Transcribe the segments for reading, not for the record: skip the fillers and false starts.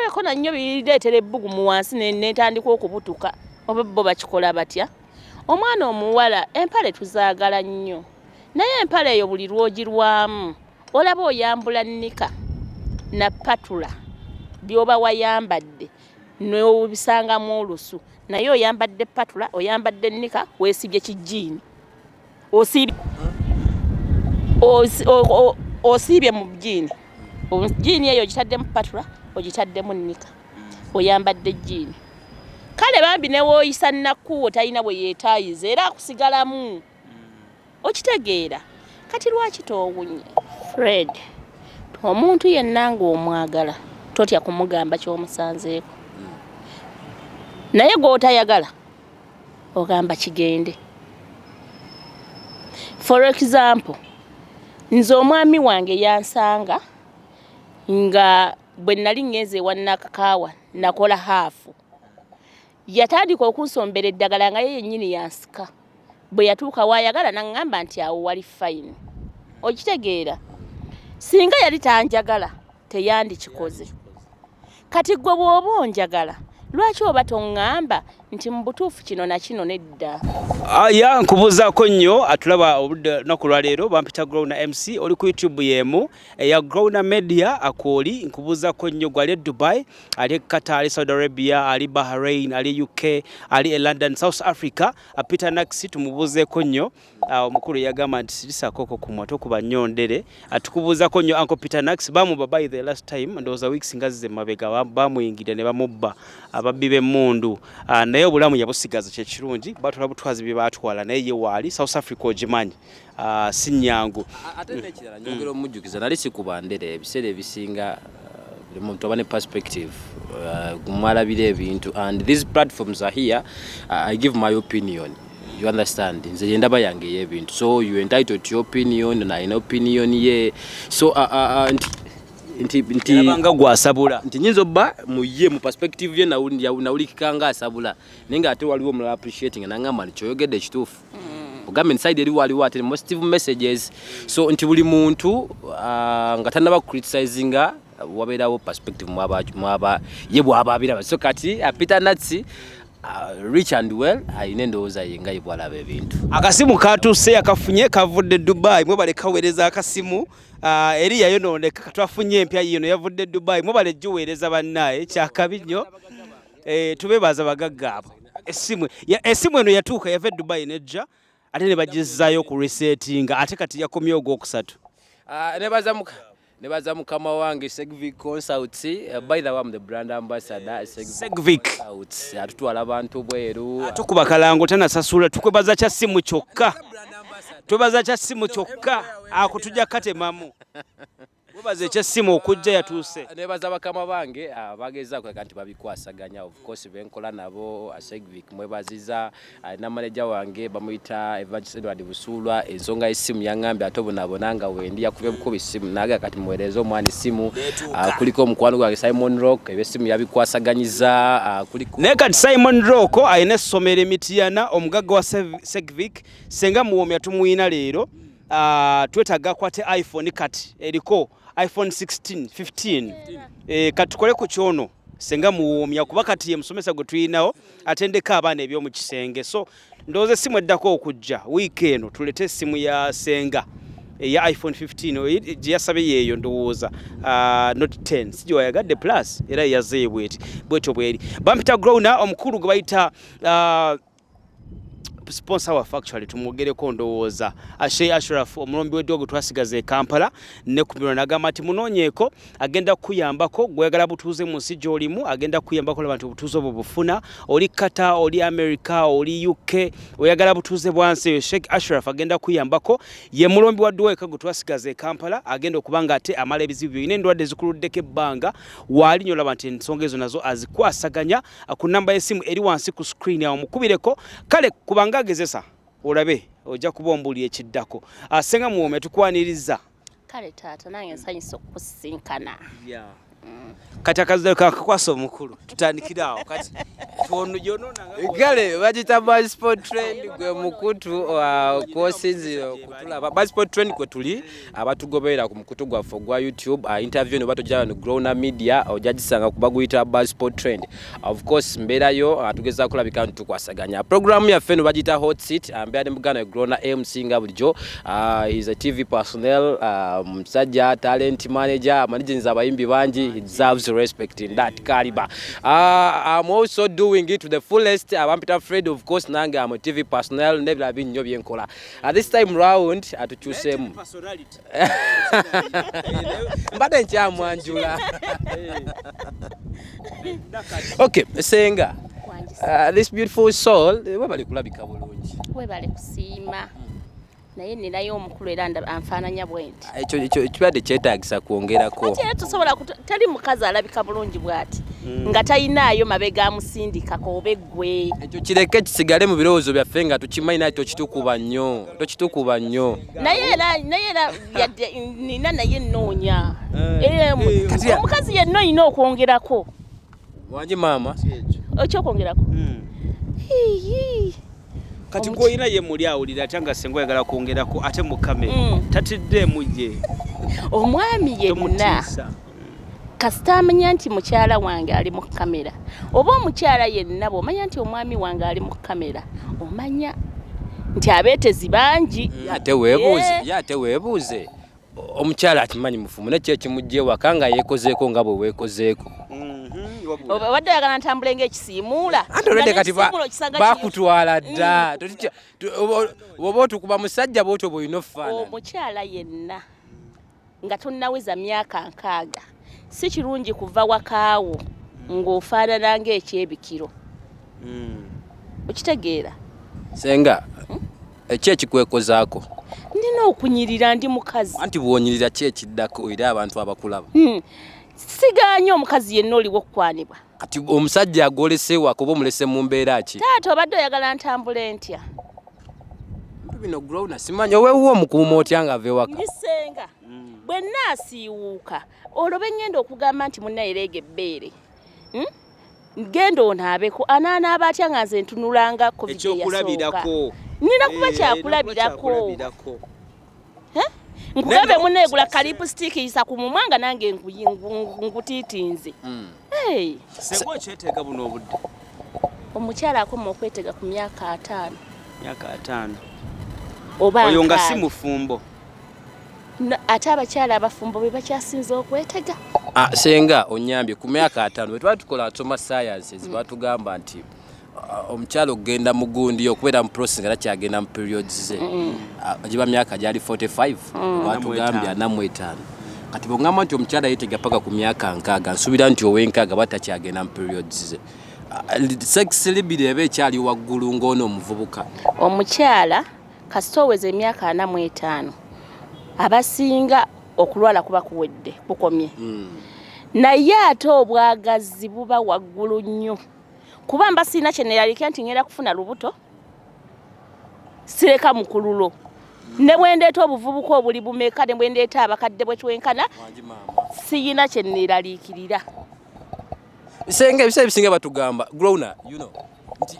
Ngeerako na nnyo bireetera ebbugumu wansi netandika okubutuka oba bo bakikola batya. Omwana omuwala empale tuzaagala nnyo naye empale eyo buli lwogirwamu olaba oyambula nnika na patula byoba wayambadde n'obisangamu olusu naye oyambadde patula oyambadde nnika weesibye kijiini osiibye mu jiini jiini eyo ogitaddemu patula ogitaddemu nnika oyambadde jiini kale bambi ne wooyisa nnakkuwo talina bwe yeetaayiza era akusigalamu okitegeera kati lwaki toowunye Fred omuntu yenna ng'omwagala totya kumugamba ky'omusanzeeko naye gw'otayagala ogamba kigende. For example nze omwami wange yansanga nga bwe nali ngeze ewa Nakakaawa nakola haafu yatandika okunsombera eddagala nga ye yennyini yansika bwe yatuuka waayagala n'aŋŋamba nti awo wali fine okitegeera singa yali tanjagala teyandikikoze kati gwe bw'oba onjagala lwaki oba toŋŋamba nti mu butuufu kino na kino nedda. Ya nkubuuzaako nnyo atulaba obudde naku lwaleero bampita Growner MC oli ku YouTube yemu eya Growner Media akooli nkubuuzaako nnyo gwali Dubai ali Qatar ali Saudi Arabia ali Bahrain ali UK ali London South Africa Peter Nax tumubuuzeeko nnyo omukulu yagamba nti sirisaakoko ku mwato kuba nnyondere atukubuuzaako nnyo Uncle Peter Nax bamuba by the last time ndowooza weeks nga zize mabega bamuyingira ne bamubba ababbi b'emmundu naye obulamu yabusigaza kyekirungi batwala butwazi bye baatwala naye ye waali South Africa ogimanyi si nnyangu ate n'ekirala njogera omujjukiza nali sikubandere ebiseera ebisinga buli muntu aba ne perspective kumwalabira ebintu and these platforms are here I give my opinion you understand nze yendaba yange y'ebintu so you entitled to your opinion and I know opinion ye so nti yabanga gwasabula nti nyinzo ba muye mu perspective ye nawulikikanga asabula nenga ate waliwo mu appreciating na ngamba ni choyogedde ekituufu ogambe inside eri waliwo ate positive messages so nti buli muntu nga tanaba criticizinga wabeerawo perspective mwaba ye bw'ababira so kati Peter Nax rich and well ayine ndowooza yenga yebwalaba ebintu akasimu katuuse akafunye kavudde Dubai mwebale kaweereza akasimu eri yayonooneka katwafunye empya yino yavudde Dubai mwebale jiweereza bannaye kyakabi nnyo tubebaza bagagga abo esimu eno yatuuka yava Dubai nejja ate ne bagizzaayo ku resetting ate kati yakomye ogwokusatu nebaza mukama wange Segvic Consults by the way I'm the brand ambassador Segvic atutwala abantu bweru tukuba kalango tanasasula tukwebaza kya simu kyokka twebaza kya simu kyokka akutujja katemamu webaza ekya simu okujja yatuuse nebaza bakama bange bagezaako kanti babikwasaganya of course benkola nabo Segvic mwebaziza na manager wange bamuyita Evangelist Busulwa ensonga esimu yangambe atobonabonanga wendi yakubye bukubi esimu naga kati mwerezo omwani simu kuliko omukwano gwange Simon Rock ebesimu yabikwasaganyiza kuliko ne kati Simon Rock ayina essomero Emitiana omugagga wa Segvic senga muwomya tumuyina leero twetaaga kwate iPhone kati eriko iPhone 16 15 kati tukole ku kyono senga muwomya kuba kati ye musomesa gwe tuyinawo atendeka abaana eby'omu kisenge so ndowooza essimu eddako okujja wiiki eno tulete essimu ya senga ya iPhone 15 gye yasabe yeeyo ndowooza Note 10 sijja wayagadde plus era yazeeye bwetyo bweri bampita Growner omukulu gwe bayita sponsor wa factory tumugereko ndowooza Ashay Ashraf omulombi w'eddogo twasigaza e Kampala ne kumiro nagamba ati munonyeeko agenda kuyambako gwegala butuuze mu nsi gy'olimu agenda kuyambako abantu obutuuze obwo bufuna oli Qatar oli America oli UK oyagala butuuze bwansi Sheikh Ashraf agenda kuyambako ye mulombi wa ddweka gwe twasigaza e Kampala agenda okubanga ate amala ebizibu byine endwadde zikuluddeko ebbanga waali nyo laba nti ensonga ezo nazo azikwasaganya ku namba y'essimu eri wansi ku screen awo mukubireko kale kubanga gezesa olabe ojja kubombuli ekiddako asenga muwome tukwaniriza kale taata nange nsanyusa okusinkana kati akazzeko akakwasa omukulu tutandikira awo kati Gale bagita Buzzsport Trend gwe mukutu kosinziro kutulaba Buzzsport Trend kwe tuli abatugobera ku mukutu gwaffe gwa YouTube interview ne batojja no Growna Media ojagisanga kubaguyita Buzzsport Trend. Of course mberayo atugeza kulabika ntukwasaganya program ya feno bagita Hot Seat ambya mugana Growna MC nga bulijo is a TV personnel msajja talent manager managing abayimbi banji he deserves respect in that caliber. I'm also doing it to the fullest. I'm Peter Fred, of course, Nanga, I'm a TV personnel, never been Nyobi Nkola. At this time round, I had to choose him. Okay, Senga. This beautiful soul, webali kulabika bulungi. Webali kusima. Naye ninayo omukulu era anfaananya bwenti. Ekyo kibadde kyetaagisa kwongerako. Kati tusobola tali mukazi alabika bulungi bwati. Nga tayinaayo mabega amusindikako oba eggwe. Ekyo kireke kisigale mu birowoozo byaffe nga tukimanyi naye tokitukuba nnyo. Naye era nina naye nnoonya. Omukazi yenna olina okwongerako. Wangi maama. Ekyokwongerako. Kati goyina ye muli awulira atanga sengo yagala kwongerako ate mu kamera tatidde muje omwami yenna kasita amanya nti mukyala wange ali mu kamera oba omukyala yenna bw'omanya nti omwami wange ali mu kamera omanya nti abeetezi bangi ate weebuuze omukyala akimanyi mufumu nekyo ekimujje waka nga yeekozeeko nga bwe weekozeeko obadde oyagala ntambule ng'ekisiimuula antolede kati bakutwala dda oba otukuba musajja bwotyo bw'olina okufaanana omukyala yenna nga tonnaweza myaka 6 si kirungi kuva wakaawo ng'ofaanana ng'ekyebikiro okitegeera senga eki ekikwekozaako ndina okunyirira ndi mukazi anti bw'onyirira ki ekiddako era abantu abakulaba siganye omukazi yenna oliwo okukwanibwa kati omusajja agolesewa kuba omulese mu mbeera ki taata obadde oyagala ntambule ntya bino Growna simanyi oweewuwo omukuuma otya nga ave waka ndisenga bwe naasiiwuuka olwo ngenda okugamba nti munnayereega ebbeere genda onaabeko anaanaaba atya nga nze ntunulanga ku video yasooka nina kuba kyakulabirako nkugambe munneegula kalipstick yisa ku mumwa nga nange ngutiitinze sengo kyeteeka buno obudde omukyala akoma okwetega ku myaka 5 oba oyo nga si mufumbo ate abakyala abafumbo be bakyasinza okwetega senga onyambye ku myaka 5 bwe twali tukola atoma sciences batugamba nti omukyalo okugenda mu gundi okubeera mu process nga takyagenda mu periods ze agiba myaka gyali 45 batugambye 45 kati bw'ongamba nti omukyala yeetega paka ku myaka 6 nsuubira nti ow'enkaaga batakyagenda mu periods ze sex libido eba ekyali waggulu ng'ono omuvubuka omukyala kasita oweza emyaka 45 abasinga okulwala kuba kuwedde kukomye naye ate obwagazi buba waggulu nnyo kuba mba sina kyeneyalika nti ngenda kufuna lubuto sireka mukululo ne bwendeeta obuvubuka obuli bumeka ne bwendeeta abakadde bwe twenkana siyina kyeneralikirira senga ebisa ebisinga batugamba Growna nti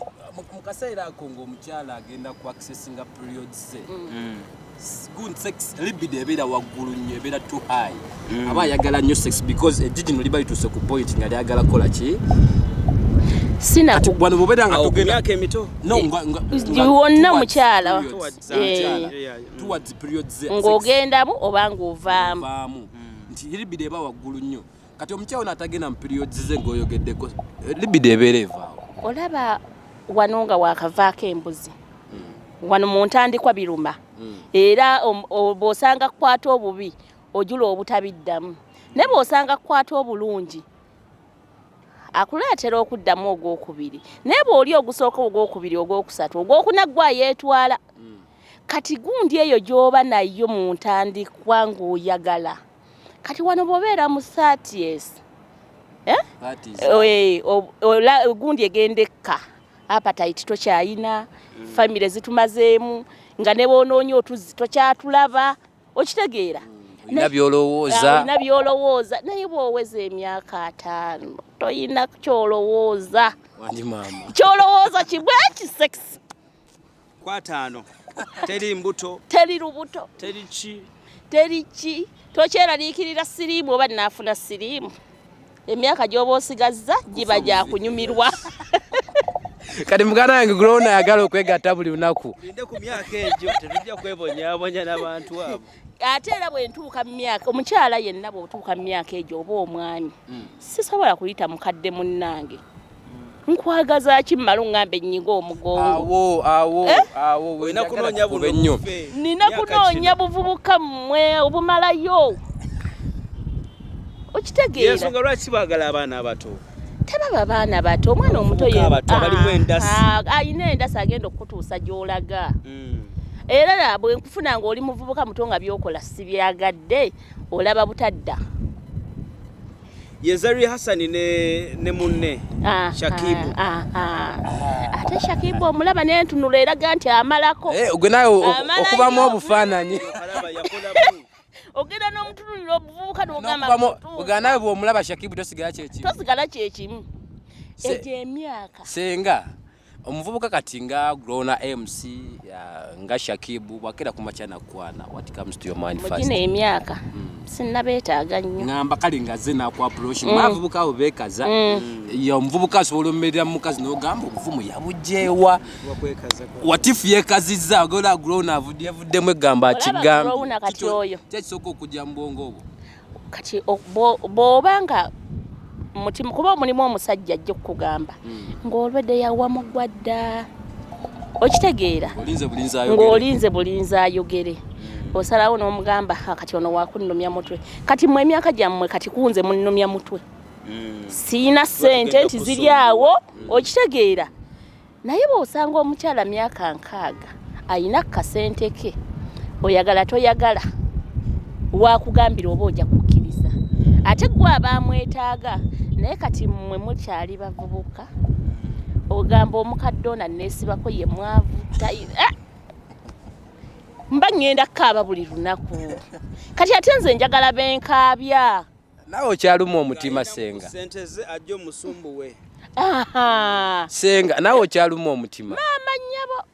mu kaseera ako ng'omukyala agenda ku accessinga periods ze good sex libido ebeera waggulu nnyo ebeera too high aba ayagala nnyo sex because ejjino liba lituuse ku point nga lyagala kola ki sina wano bobeda nga tugenda myaka emito wonna mukyala towards periods ng'ogendamu oba ng'ovaamu nti libido eba waggulu nnyo kati omukyala n'atagenda mu periods ze ng'oyogeddeko libido ebeera evaawo olaba wano nga wakavaako embuzi wano mu ntandikwa biruma era bw'osanga kukwata obubi ojula obutabiddamu naye bw'osanga kukwata obulungi akuleetera okuddamu ogwokubiri naye bw'oli ogusooka ogwokubiri ogwokusatu ogwokuna gwa yeetwala kati gundi eyo gy'oba nayo mu ntandikwa ng'oyagala kati wano bw'obeera mu 30s gundi egenda ekka appetite tokyayina famire zitumazeemu nga ne boonoonya otuzzi tokyatulaba okitegeera olina byolowooza naye bw'oweza emyaka 5 toyina kyolowooza Wandi mama. Kyolowooza kibweki sex. Kwataano. Teri mbuto. Teri lubuto. Teri chi. Teri ki. Tokyeraliikirira siriimu oba naafuna siriimu. Emyaka gy'oba osigazza giba gya kunyumirwa. Kati muganda wange Grown ayagala okwegatta buli lunaku. Linde ku myaka egyo tetujja kwebonyaabonya n'abantu abo. Ate era bwe ntuuka mu myaka omukyala yenna bw'otuuka mu myaka egyo oba omwami sisobola kuyita mukadde munnange. Nkwagaza ki mmala ŋŋambe ennyiga omugongo. Awo Olina kunoonya buno. Nina kunoonya buvubuka mmwe obumalayo. Okitegeera. Yensonga lwaki baagala abaana abato? Tebaba baana bato omwana omuto balimu endasi. Ayina endasi agenda okutuusa gy'olaga. Era bwe nkufuna ng'oli muvubuka muto nga byokola si byagadde olaba butadda. Yezari Hassan ne munne Shakibu. Ate Shakibu omulaba n'entunula eraga nti amalako. Gwe nawe okubamu obufaananyi. Ogenda n'omutunulira obuvubuka n'ogamba ogenda nawe bw'omulaba Shakibu tosigala kyekimu. Tosigala kyekimu. Egyo emyaka. Senga omuvubuka kati nga Grown MC nga Shakibu bwakera ku makyana kwana. What comes to your mind first? Mugine emyaka. Sinnabeetaaga nnyo. Ngamba kale nga ze naku approach bavubuka abo beekaza. Ya omuvubuka asobola omumerera mu mukazi n'ogamba obuvumu yabugyewa. Watifu yeekazizza ogola Grown avuddemu egamba kigambo. Grown kati oyo. Kyekisooka okujja mu bwongo obwo. Kati bw'obanga mutima kuba omulimu omusajja ajja okugamba ng'olwedde yawa mugwadda. Okitegeera? Ng'olinze bulinzi ayogere. Osalawo n'omugamba kati ono wakunnumya mutwe. Kati mmwe emyaka gyammwe kati kunze munnumya mutwe. Siina ssente nti ziri awo. Okitegeera? Naye bw'osanga omukyala myaka 6 ayina kasente ke oyagala toyagala wakugambira oba ojja kukkiriza. Ate gwe abamwetaaga naye kati mmwe mukyali bavubuka ogamba omukadde ono neesibako ye mwavu mba ngenda kukaaba buli lunaku. Kati ate nze njagala benkaabya. Nawe okyaluma omutima Senga. Sente ze ajja omusumbuwe. Senga nawe okyaluma omutima. Maama nnyabo.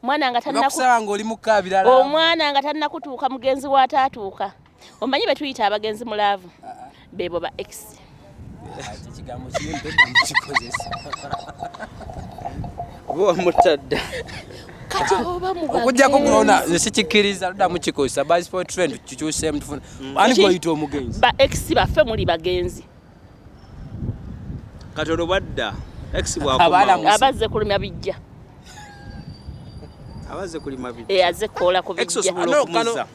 Mwana nga tannakusaba ng'oli mu kkaabira la. Omwana nga tannakutuuka mugenzi w'ataatuuka. Omanyi be tuyita abagenzi mu laavu. Bebo ba ex. Ekigambo kiyempedda mu kikozesa. Bo mutadda. Kati oba mu okujjako Grown nsikikkiriza ludda mu kikozesa basi for trend kikyuse mtufuna. Ani gwayita omugenzi. Ba ex baffe muli bagenzi. Katono badda. Ex bwakoma. Abazze kulumya bijja. Abazze kulima bijja. Azze kola ku bijja. Ex osobola okumuza.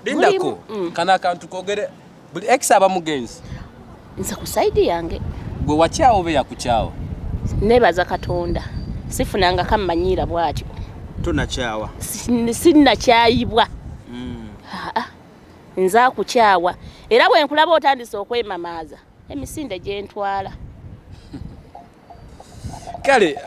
Lindako kana akantu kogere buli ex aba mugenzi. Nze ku side yange. Gwe wakyawo obe yakukyawo. Nebaza Katonda. Sifunanga kammanyiira bwatyo. Tonakyawa. Sinnakyayibwa. Nze akukyawa. Era bwe nkulaba otandise okwemamaaza emisinde gye ntwala. Kale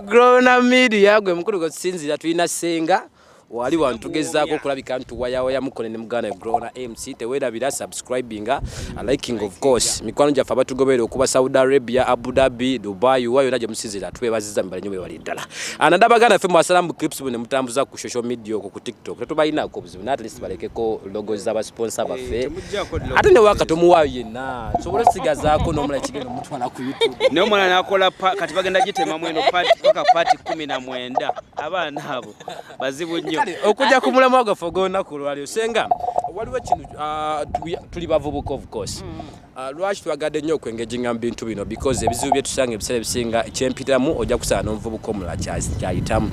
Grown Media gwe mukulu gwe tusinzira tulina Senga wali wantugezaako okulabika ntuwayawaya mukone ne muganda Grown MC teweerabira subscribinga liking of course mikwano gyaffe abatugobera okuba Saudi Arabia, Abu Dhabi, Dubai wayo yonna gye musinzira twebaziza mibale nnyo bali ddala anadabagana ffe mwasalamu clips bwe ne mutambuza ku social media okwo ku TikTok tetubalinaako obuzibu naye at least balekeko logo z'abasponsa baffe ate ne waka tomuwaayo yenna sobole sigazaako n'omulala kigenda omutwala ku YouTube naye omwana n'akola kati bagenda gitemamu eno paka pati 19 abaana abo bazibu nnyo okujja ku mulamwa gwaffe ogw'olunaku lwalyo Senga waliwo kino tuli bavubuka of course lwaki twagadde nnyo okwengeginga mu bintu bino because ebizibu bye tusanga ebiseera ebisinga ekyempitiramu ojja kusanga n'omuvubuka omulala kyayitamu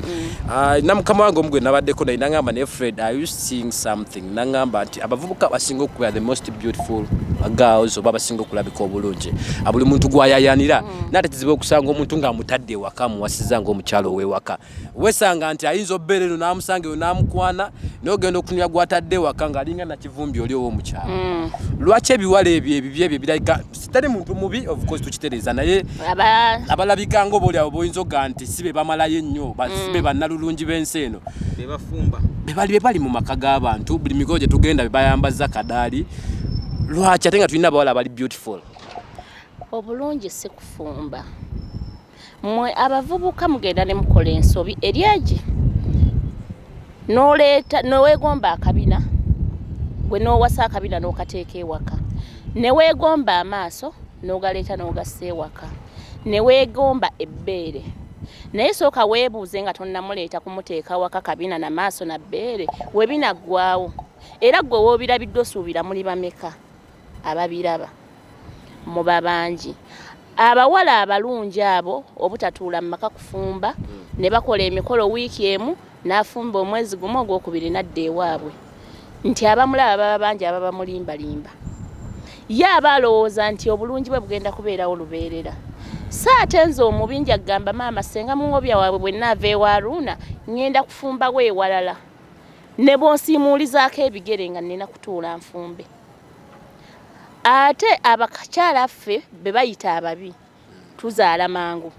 namukama wange omugwe nabaddeko naye nangamba ne Fred are you seeing something nangamba nti abavubuka basinga okubeera the most beautiful girls oba basinga okulabika obulungi buli muntu gwayayanira nate kizibu okusanga omuntu ng'amutadde ewaka muwasiza ng'omukyalo ow'ewaka wesanga nti ayinza obbeera eno n'amusanga eyo n'amukwana n'ogenda okunywa gwatadde ewaka ng'alinga nakivumbi oli ow'omukyalo lwaki ebiwala ebyo ebibyo ebyo birabika sitali muntu mubi of course tukitereeza naye abalabika ng'oba awo boyinza oga nti si be bamalayo ennyo si be bannalulungi b'ensi eno be bali mu maka g'abantu buli mikolo gye tugenda be bayambaza kadaali lwaki ate nga tulina abawala abali beautiful obulungi si kufumba mwe abavubuka mugenda ne mukola ensobi eryaje noleeta noweegomba akabina gwe noowasa akabina n'okateeka ewaka ne weegomba amaaso n'ogaleeta n'ogassa ewaka ne weegomba ebbeere naye sooka weebuuze nga tonnamuleeta kumuteeka waka kabina na maaso na bbeere we binaggwaawo era gwe woobirabiddwa osuubira muli bameka ababiraba muba bangi abawala abalungi abo obutatuula mu maka kufumba ne bakola emikolo wiiki emu n'afumba omwezi gumu ogwokubiri nadda ewaabwe nti abamulaba baba bangi ababa mulimbalimba ye aba alowooza nti obulungi bwe bugenda kubeerawo lubeerera saate nze omubinji agamba maama senga muwobya waabwe bwe nnaava ewa Aruna ngenda kufumba we ewalala ne bw'onsiimuulizaako ebigere nga nnina kutuula nfumbe ate abakakyala ffe be bayita ababi tuzaala mangu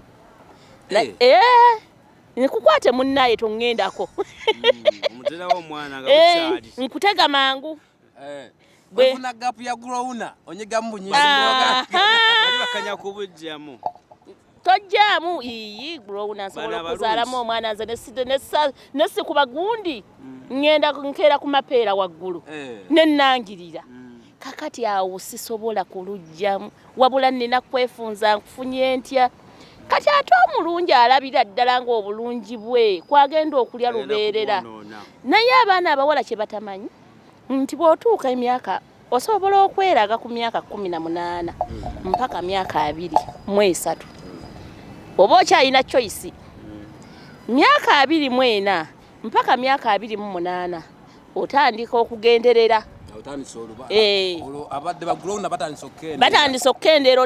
nkukwate munnaye tonggendako nkutega mangu bwefuna gapu ya Growna onyegamu bunyezi bakanya kubujjamu tojjaamu iyi Growna nsobola okuzaalamu omwana nze nesi ku bagundi ngenda nkeera ku mapeera waggulu nennangirira kakati awo sisobola kulujjamu wabula nnina kwefunza nkufunye ntya kati ate omulungi alabira ddala ng'obulungi bwe kwagenda okulya lubeerera naye abaana abawala kye batamanyi nti bw'otuuka emyaka osobola okweraga ku myaka 18 mpaka myaka 23 oba okyalina choice myaka 24 mpaka myaka 28 otandika okugenderera abadde ba Growna batandise okukendera